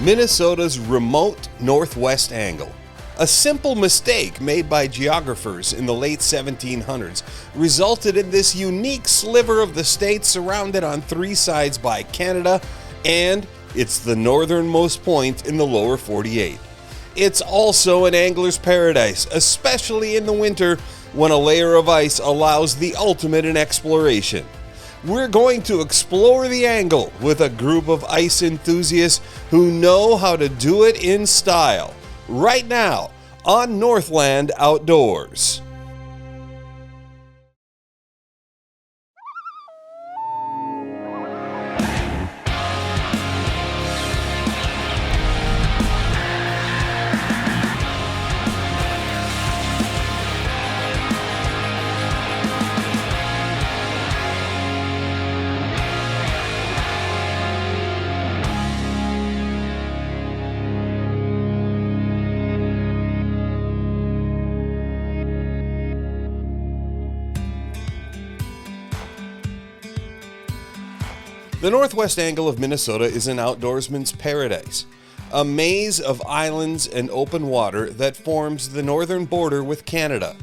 Minnesota's remote northwest angle. A simple mistake made by geographers in the late 1700s resulted in this unique sliver of the state surrounded on three sides by Canada, and it's the northernmost point in the lower 48. It's also an angler's paradise, especially in the winter when a layer of ice allows the ultimate in exploration. We're going to explore the angle with a group of ice enthusiasts who know how to do it in style. Right now on Northland Outdoors. The northwest angle of Minnesota is an outdoorsman's paradise, a maze of islands and open water that forms the northern border with Canada.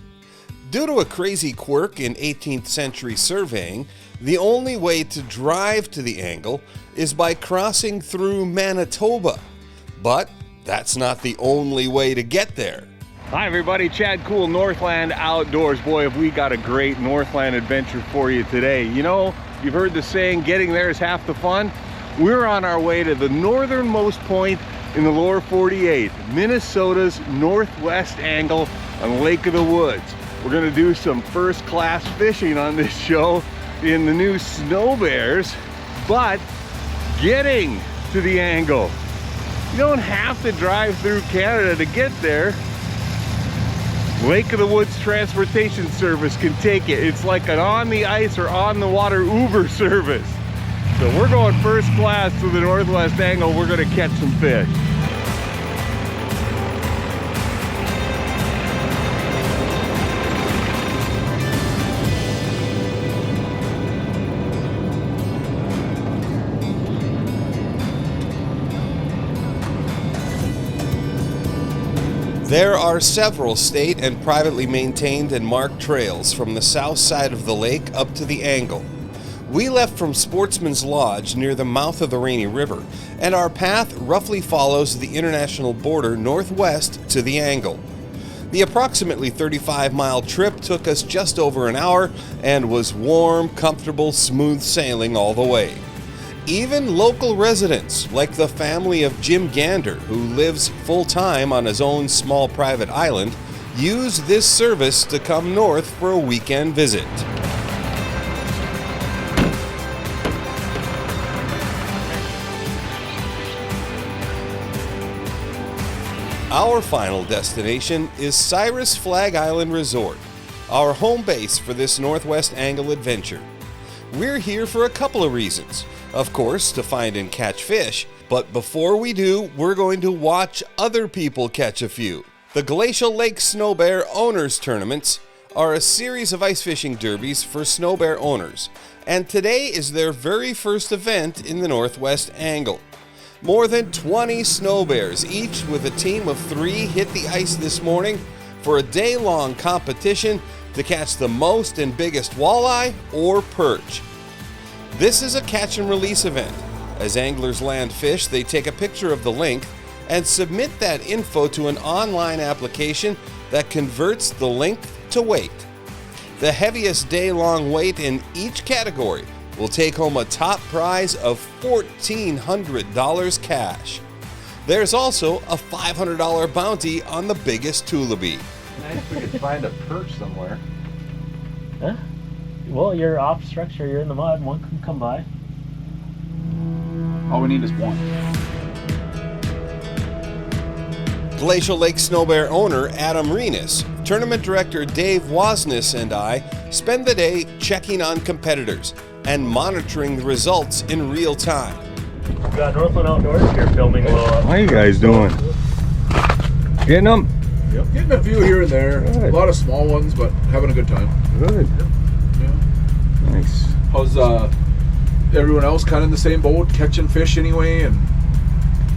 Due to a crazy quirk in 18th century surveying, the only way to drive to the angle is by crossing through Manitoba. But that's not the only way to get there. Hi everybody, Chad Koel, Northland Outdoors. Boy, have we got a great Northland adventure for you today. You know, you've heard the saying, getting there is half the fun. We're on our way to the northernmost point in the lower 48, Minnesota's northwest angle on Lake of the Woods. We're gonna do some first class fishing on this show in the new Snow Bears, but getting to the angle. You don't have to drive through Canada to get there. Lake of the Woods Transportation Service can take it. It's like an on the ice or on the water Uber service. So we're going first class to the northwest angle. We're gonna catch some fish. There are several state and privately maintained and marked trails from the south side of the lake up to the angle. We left from Sportsman's Lodge near the mouth of the Rainy River, and our path roughly follows the international border northwest to the angle. The approximately 35-mile trip took us just over an hour and was warm, comfortable, smooth sailing all the way. Even local residents, like the family of Jim Gander, who lives full-time on his own small private island, use this service to come north for a weekend visit. Our final destination is Cyrus Flag Island Resort, our home base for this Northwest Angle adventure. We're here for a couple of reasons. Of course, to find and catch fish, but before we do, we're going to watch other people catch a few. The Glacial Lake Snow Bear Owners Tournaments are a series of ice fishing derbies for snow bear owners, and today is their very first event in the Northwest Angle. More than 20 snow bears, each with a team of 3, hit the ice this morning for a day-long competition to catch the most and biggest walleye or perch. This is a catch and release event. As anglers land fish, they take a picture of the length and submit that info to an online application that converts the length to weight. The heaviest day-long weight in each category will take home a top prize of $1,400 cash. There's also a $500 bounty on the biggest tulipy. Nice if we could find a perch somewhere. Huh? Well, you're off structure, you're in the mud, one can come by. All we need is one. Glacial Lake Snow Bear owner Adam Rinas, tournament director Dave Wasness, and I spend the day checking on competitors and monitoring the results in real time. We've got Northland Outdoors here filming a little. How you guys doing? Getting them? Yep. Getting a few here and there. Good. A lot of small ones, but having a good time. Good. Yeah. Nice. How's everyone else kind of in the same boat, catching fish anyway? And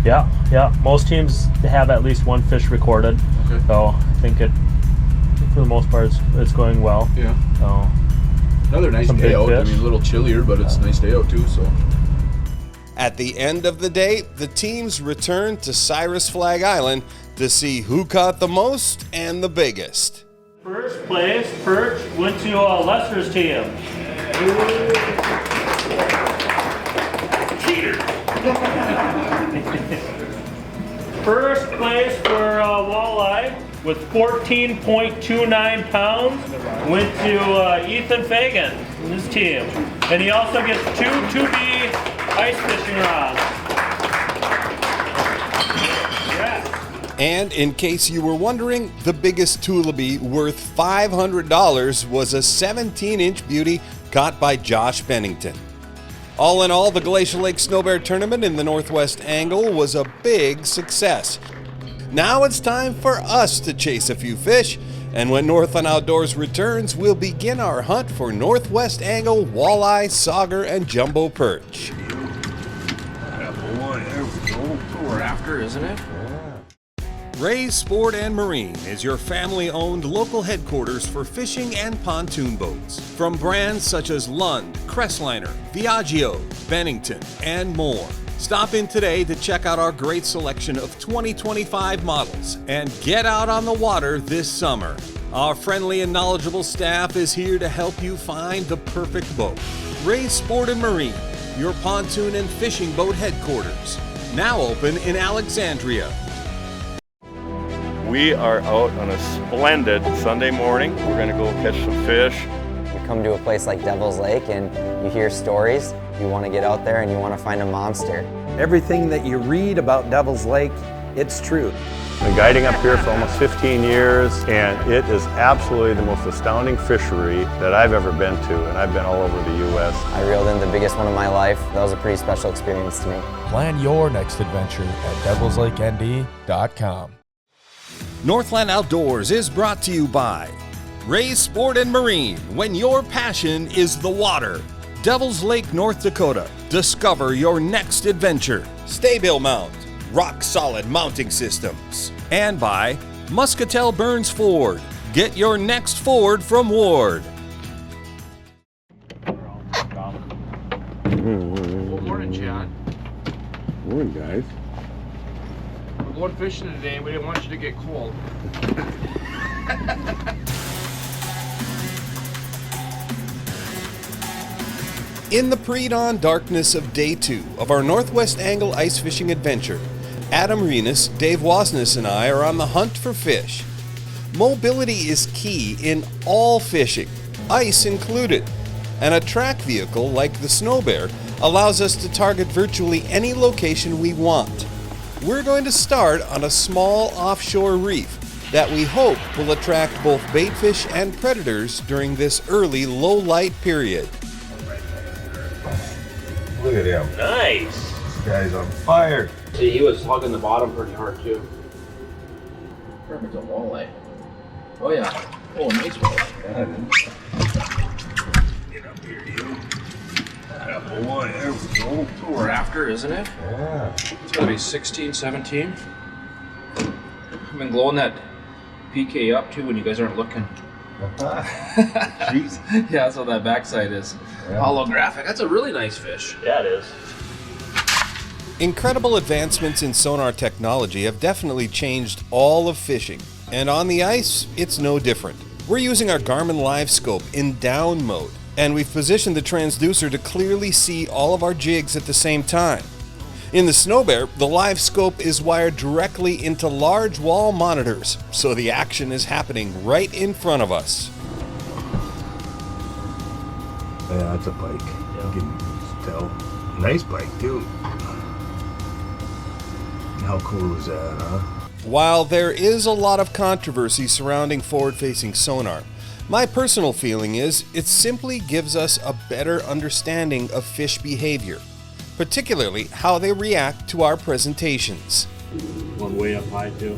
Yeah, Yeah, most teams have at least one fish recorded. Okay. So I think for the most part it's going well. Yeah. So Another nice some day big out. I fish. mean, a little chillier, but it's a nice day out too. So. At the end of the day, the teams returned to Cyrus Flag Island to see who caught the most and the biggest. First place perch went to Lester's team. Cheater. First place for walleye with 14.29 pounds went to Ethan Fagan and his team. And he also gets 2 2B ice fishing rods. Yeah. And in case you were wondering, the biggest Tulabee worth $500 was a 17-inch beauty caught by Josh Bennington. All in all, the Glacial Lake Snow Bear Tournament in the Northwest Angle was a big success. Now it's time for us to chase a few fish, and when Northland Outdoors returns, we'll begin our hunt for Northwest Angle, walleye, sauger, and jumbo perch. We're after, isn't it? Ray's Sport and Marine is your family-owned local headquarters for fishing and pontoon boats. From brands such as Lund, Crestliner, Viaggio, Bennington, and more. Stop in today to check out our great selection of 2025 models and get out on the water this summer. Our friendly and knowledgeable staff is here to help you find the perfect boat. Ray's Sport and Marine, your pontoon and fishing boat headquarters. Now open in Alexandria. We are out on a splendid Sunday morning. We're gonna go catch some fish. You come to a place like Devil's Lake and you hear stories, you want to get out there and you want to find a monster. Everything that you read about Devil's Lake, it's true. Been guiding up here for almost 15 years, and it is absolutely the most astounding fishery that I've ever been to, and I've been all over the U.S. I reeled in the biggest one of my life. That was a pretty special experience to me. Plan your next adventure at devilslakend.com. Northland Outdoors is brought to you by Ray's Sport and Marine, when your passion is the water. Devil's Lake, North Dakota. Discover your next adventure. Staybill Mount, rock solid mounting systems. And by Muscatel Burns Ford. Get your next Ford from Ward. Well, morning, Chad. Morning, guys. We're going fishing today. We didn't want you to get cold. In the pre-dawn darkness of day 2 of our Northwest Angle ice fishing adventure, Adam Rinas, Dave Wasness, and I are on the hunt for fish. Mobility is key in all fishing, ice included, and a track vehicle like the Snow Bear allows us to target virtually any location we want. We're going to start on a small offshore reef that we hope will attract both baitfish and predators during this early low light period. Look at him. Nice. This guy's on fire. See, he was hugging the bottom pretty hard too. Perfect, a walleye. Oh yeah. Oh, nice walleye. Get up here, you. That boy, there we go. That's what we're after, isn't it? Yeah. It's gotta be 16, 17. I've been glowing that PK up too when you guys aren't looking. Jeez. Yeah, that's what that backside is. Yeah. Holographic. That's a really nice fish. Yeah, it is. Incredible advancements in sonar technology have definitely changed all of fishing, and on the ice, it's no different. We're using our Garmin Live Scope in down mode, and we've positioned the transducer to clearly see all of our jigs at the same time. In the Snow Bear, the Live Scope is wired directly into large wall monitors, so the action is happening right in front of us. Yeah, that's a bike. You can tell. Nice bike, too. How cool is that, huh? While there is a lot of controversy surrounding forward-facing sonar, my personal feeling is it simply gives us a better understanding of fish behavior, particularly how they react to our presentations. One way up high too.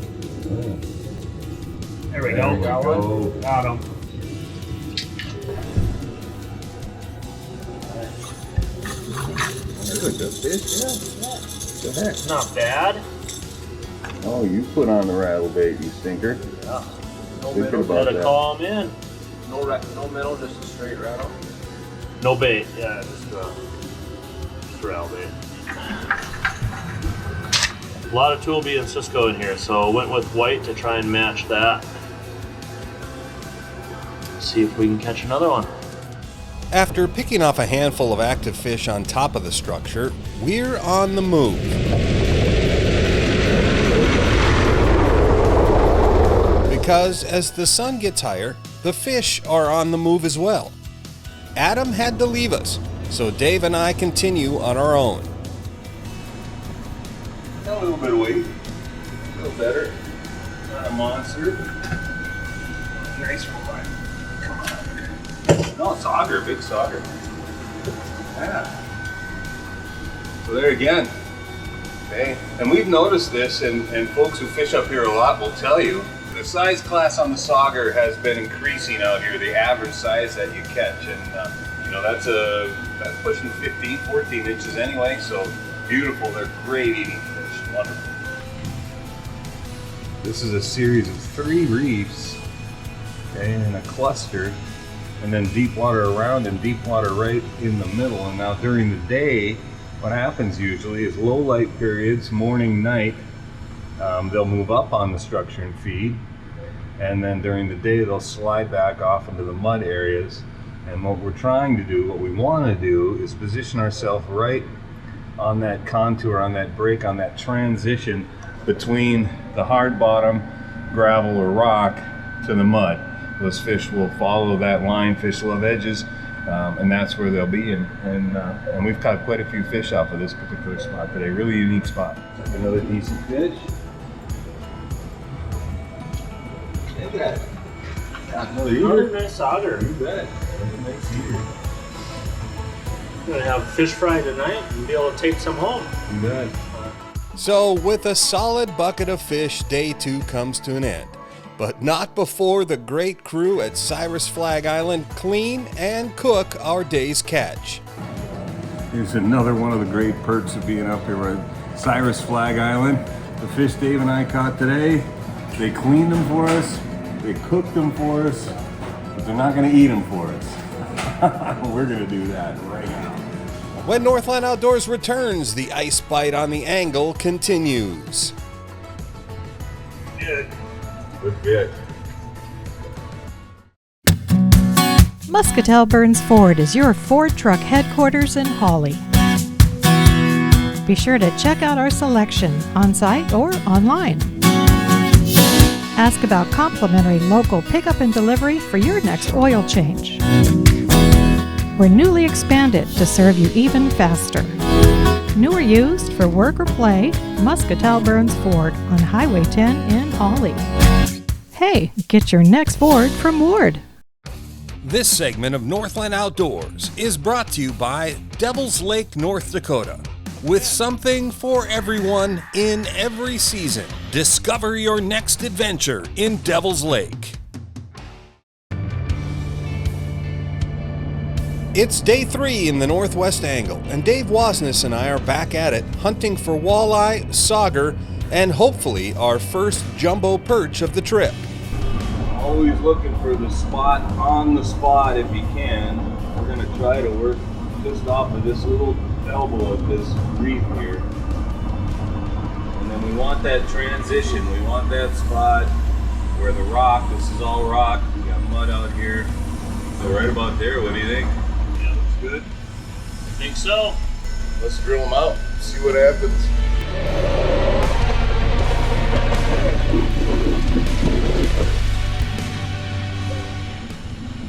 There we There go. we go. Got him. That's a good fish, yeah. What the heck? Not bad. Oh, you put on the rattle bait, you stinker. Yeah. No Thinking metal. about Gotta that. call him in. No metal, just a straight rattle. No bait. Yeah, just rattle bait. A lot of Toolby and Cisco in here, so went with white to try and match that. See if we can catch another one. After picking off a handful of active fish on top of the structure, we're on the move. Because as the sun gets higher, the fish are on the move as well. Adam had to leave us, so Dave and I continue on our own. Got a little bit of weight. A little better. Not a monster. Nice one. Come on. No, sauger, big sauger. Yeah. So there again. Okay. And we've noticed this, and folks who fish up here a lot will tell you, the size class on the sauger has been increasing out here, the average size that you catch. And you know, that's pushing 15, 14 inches anyway, so beautiful. They're great eating fish. Wonderful. This is a series of 3 reefs, okay, in a cluster, and then deep water around and deep water right in the middle. And now during the day, what happens usually is low light periods, morning, night, they'll move up on the structure and feed, and then during the day they'll slide back off into the mud areas. And what we're trying to do, what we want to do, is position ourselves right on that contour, on that break, on that transition between the hard bottom gravel or rock to the mud. Those fish will follow that line. Fish love edges, and that's where they'll be. And we've caught quite a few fish off of this particular spot today. Really unique spot. Another decent fish. Look at that. Another eater. Nice sauger. You bet. Nice eater. We're gonna have fish fry tonight and be able to take some home. You bet. So with a solid bucket of fish, day 2 comes to an end. But not before the great crew at Cyrus Flag Island clean and cook our day's catch. Here's another one of the great perks of being up here at Cyrus Flag Island. The fish Dave and I caught today, they cleaned them for us, they cooked them for us, but they're not gonna eat them for us. We're gonna do that right now. When Northland Outdoors returns, the ice bite on the angle continues. Good. Good bit. Muscatel Burns Ford is your Ford truck headquarters in Hawley. Be sure to check out our selection on-site or online. Ask about complimentary local pickup and delivery for your next oil change. We're newly expanded to serve you even faster. New or used for work or play, Muscatel Burns Ford on Highway 10 in Hawley. Hey, get your next Ford from Ward. This segment of Northland Outdoors is brought to you by Devil's Lake, North Dakota. With something for everyone in every season. Discover your next adventure in Devil's Lake. It's day 3 in the Northwest Angle, and Dave Wasness and I are back at it, hunting for walleye, sauger, and hopefully our first jumbo perch of the trip. Always looking for the spot on the spot if you can. We're going to try to work just off of this little elbow of this reef here. And then we want that transition. We want that spot where the rock, this is all rock, we got mud out here. So right about there, what do you think? Yeah, looks good. I think so. Let's drill them out, see what happens.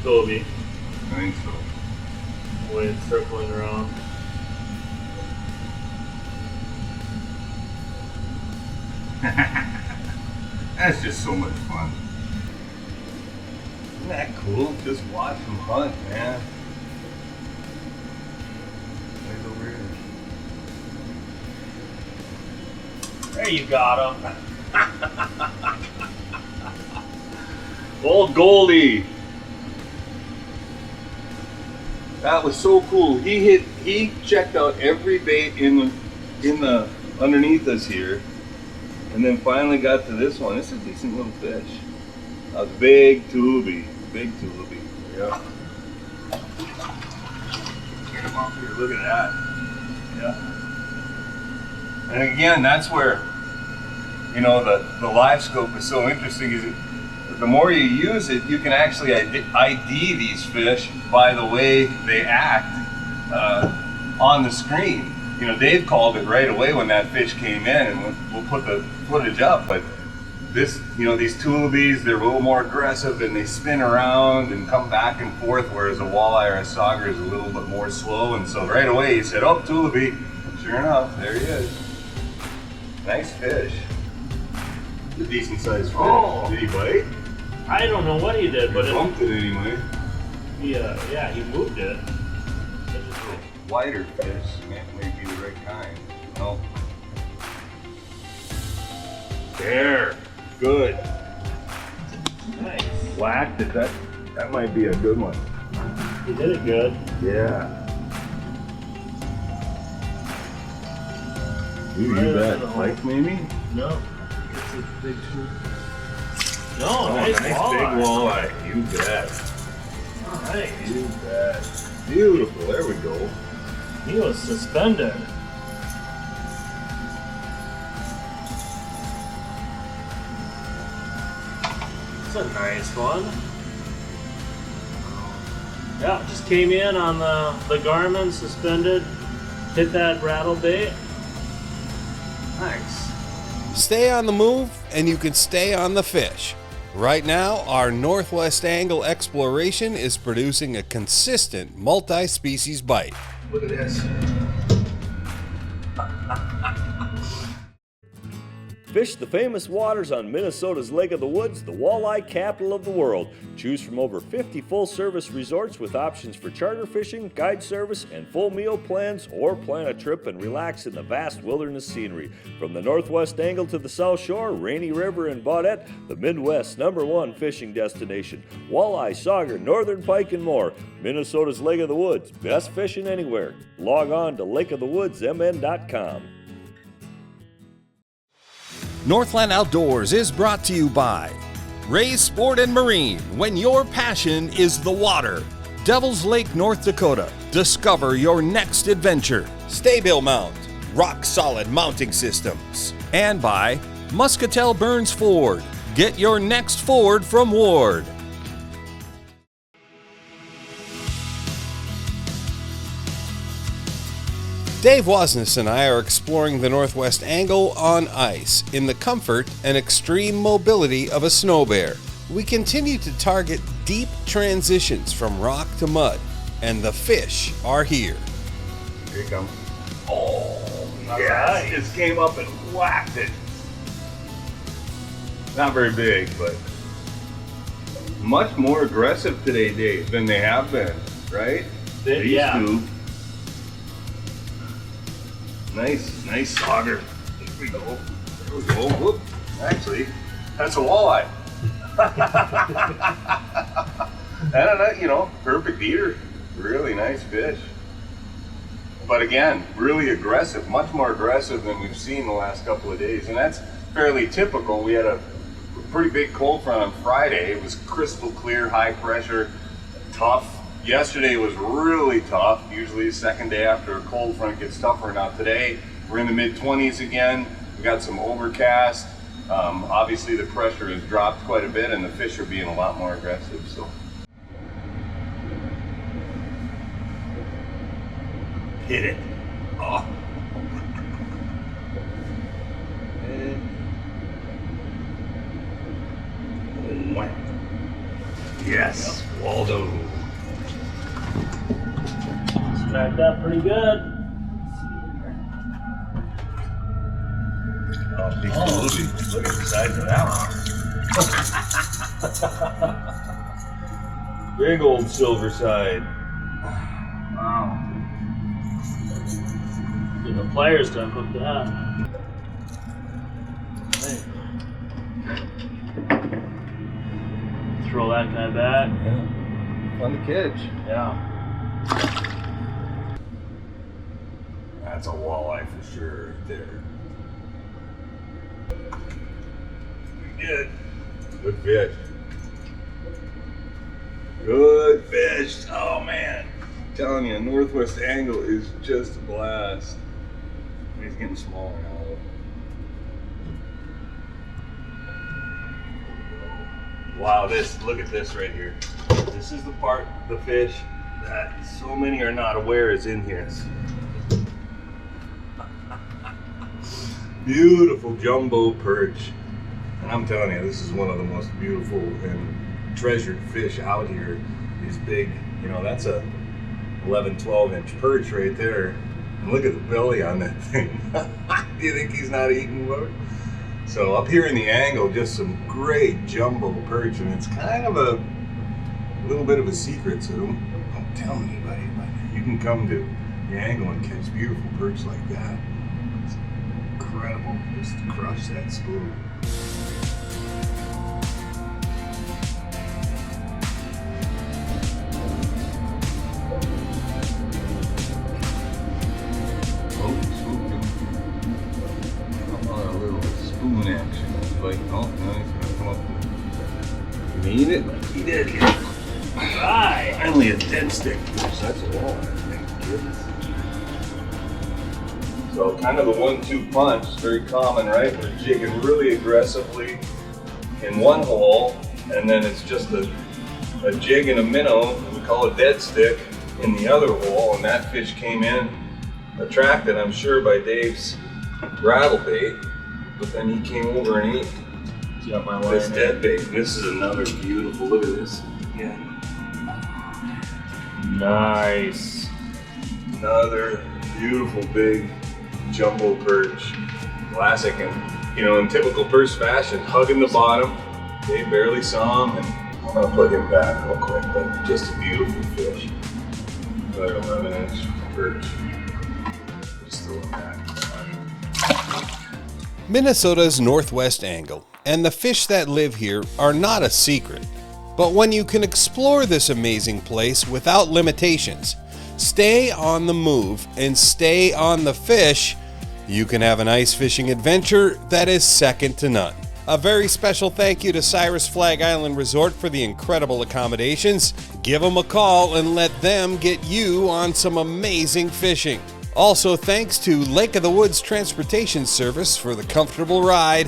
Toby. I think so. Wind circling around. That's just so much fun. Isn't that cool? Just watch them hunt, man. There's over here. There you got him. Old Goldie. That was so cool. He checked out every bait in the underneath us here, And then finally got to this one. This is a decent little fish. A big tubby. Big tubby. Yeah. Get him up here. Look at that. Yeah. And again, that's where, you know, the live scope is so interesting. Is the more you use it, you can actually ID these fish by the way they act on the screen. You know, Dave called it right away when that fish came in, and we'll put the footage up, but this, you know, these tulibies, they're a little more aggressive and they spin around and come back and forth, whereas a walleye or a sauger is a little bit more slow. And so right away he said, oh, tulibee. Sure enough, there he is. Nice fish. A decent sized fish. Oh. Did he bite? I don't know what he did, but he bumped it anyway. Yeah, he moved it. Wider fish may be the right kind. No. There. Good. Nice. Whacked it. That might be a good one. You did it good. Yeah. Ooh, you bet. Like maybe? No. It's a big shoe. No, nice big walleye. You bet. Nice. You bet. Beautiful. There we go. He was suspended. That's a nice one. Yeah, just came in on the Garmin, suspended, hit that rattle bait. Nice. Stay on the move and you can stay on the fish. Right now, our Northwest Angle exploration is producing a consistent multi-species bite. Look at this. Fish the famous waters on Minnesota's Lake of the Woods, the walleye capital of the world. Choose from over 50 full-service resorts with options for charter fishing, guide service, and full meal plans, or plan a trip and relax in the vast wilderness scenery. From the Northwest Angle to the South Shore, Rainy River, and Baudette, the Midwest's #1 fishing destination. Walleye, sauger, northern pike, and more. Minnesota's Lake of the Woods, best fishing anywhere. Log on to lakeofthewoodsmn.com. Northland Outdoors is brought to you by Ray's Sport and Marine, when your passion is the water. Devil's Lake, North Dakota. Discover your next adventure. Staybill Mount, rock solid mounting systems. And by Muscatel Burns Ford. Get your next Ford from Ward. Dave Wasness and I are exploring the Northwest Angle on ice in the comfort and extreme mobility of a snow bear. We continue to target deep transitions from rock to mud, and the fish are here. Here you come. Oh, yes, just came up and whacked it. Not very big, but much more aggressive today, Dave, than they have been, right? They used to. Nice sauger. There we go. There we go. Whoop. Actually, that's a walleye. And you know, perfect eater. Really nice fish. But again, really aggressive, much more aggressive than we've seen the last couple of days. And that's fairly typical. We had a pretty big cold front on Friday. It was crystal clear, high pressure, tough. Yesterday was really tough. Usually the second day after a cold front gets tougher. Now today we're in the mid-20s again. We got some overcast. Obviously the pressure has dropped quite a bit and the fish are being a lot more aggressive. So hit it. Oh. Yes, Waldo. Smacked up pretty good. Oh, big movie. Look at the size of that one. Big old silver side. Wow. The players done hook that. Hey. Throw that guy back. Yeah. Fun to catch. Yeah. That's a walleye for sure right there. good. Good fish. Good fish. Oh man. I'm telling you, Northwest angle is just a blast. He's getting smaller now. Wow, look at this right here. This is the part of the fish that so many are not aware is in here. Beautiful jumbo perch. And I'm telling you, this is one of the most beautiful and treasured fish out here. These big, you know, that's a 11, 12 inch perch right there. And look at the belly on that thing. Do you think he's not eating what? So up here in the angle, just some great jumbo perch, and it's kind of a little bit of a secret, so don't tell anybody, but you can come to the angle and catch beautiful perch like that. It's incredible just to crush that spoon. Action. Like, oh, no, he's gonna come up and mean it like he did here. Right. Finally a dead stick. That's a walleye, thank goodness. So kind of the 1-2 punch is very common, right? We're jigging really aggressively in one hole, and then it's just a jig and a minnow, we call it dead stick, in the other hole, and that fish came in, attracted, I'm sure, by Dave's rattle bait. But then he came over and ate this dead bait. This is another beautiful, look at this. Yeah. Nice. Another beautiful big jumbo perch. Classic, and you know, in typical perch fashion, hugging the bottom. Dave barely saw him, and I'm gonna put him back real quick, but just a beautiful fish. Another 11 inch perch. Just throw him back. Minnesota's Northwest angle and the fish that live here are not a secret. But when you can explore this amazing place without limitations, stay on the move, and stay on the fish, you can have an ice fishing adventure that is second to none. A very special thank you to Cyrus Flag Island Resort for the incredible accommodations. Give them a call and let them get you on some amazing fishing. Also, thanks to Lake of the Woods Transportation Service for the comfortable ride.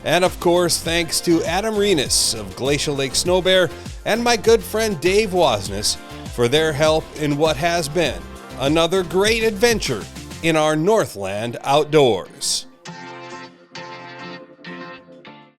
And of course, thanks to Adam Rinas of Glacial Lake Snow Bear and my good friend Dave Wasness for their help in what has been another great adventure in our Northland outdoors.